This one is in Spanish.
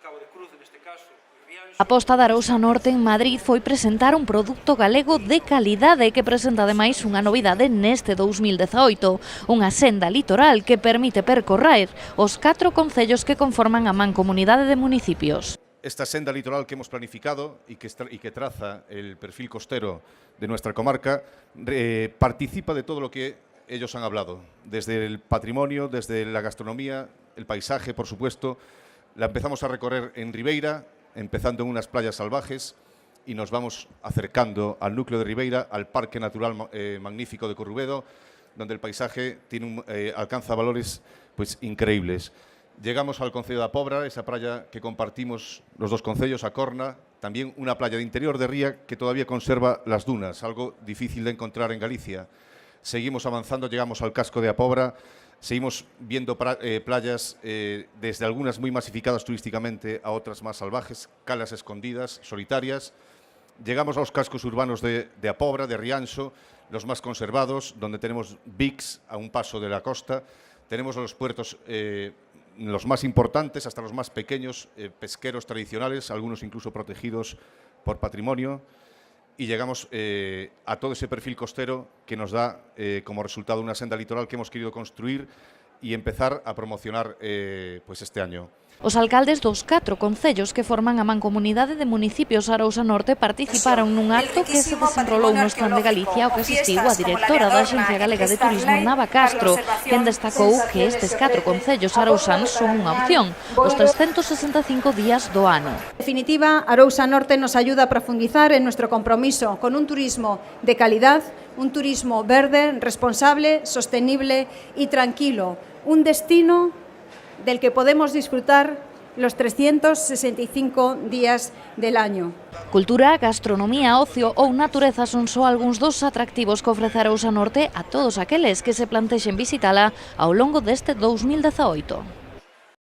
A aposta da Arousa Norte en Madrid foi presentar un produto galego de calidade que presenta ademais unha novidade neste 2018, unha senda litoral que permite percorrer os 4 concellos que conforman a mancomunidade de municipios. Esta senda litoral que hemos planificado y que traza el perfil costero de nuestra comarca participa de todo lo que ellos han hablado, desde el patrimonio, desde la gastronomía, el paisaje, por supuesto. La empezamos a recorrer en Ribeira, empezando en unas playas salvajes y nos vamos acercando al núcleo de Ribeira, al Parque Natural Magnífico de Corrubedo, donde el paisaje alcanza valores pues increíbles. Llegamos al concello da Pobra, esa playa que compartimos los dos concellos, a Corna, también una playa de interior de Ría que todavía conserva las dunas, algo difícil de encontrar en Galicia. Seguimos avanzando, llegamos al casco de A Pobra, seguimos viendo playas desde algunas muy masificadas turísticamente a otras más salvajes, calas escondidas, solitarias. Llegamos a los cascos urbanos de A Pobra, de Rianxo, los más conservados, donde tenemos Vics a un paso de la costa. Tenemos los puertos, los más importantes hasta los más pequeños, pesqueros tradicionales, algunos incluso protegidos por patrimonio. Y llegamos a todo ese perfil costero que nos da como resultado una senda litoral que hemos querido construir y empezar a promocionar pues este año. Os alcaldes dos 4 concellos que forman a mancomunidade de municipios Arousa Norte participaron nun acto que se desenrolou no stand de Galicia ao que asistiu a directora da Axencia Galega de Turismo, Nava Castro, quen destacou que estes 4 concellos arousanos son unha opción, os 365 días do ano. En definitiva, Arousa Norte nos ayuda a profundizar en nuestro compromiso con un turismo de calidad, un turismo verde, responsable, sostenible y tranquilo, un destino del que podemos disfrutar los 365 días del año. Cultura, gastronomía, ocio ou natureza son só algúns dos atractivos que ofrece Arousa Norte a todos aqueles que se plantexen visitala ao longo deste 2018.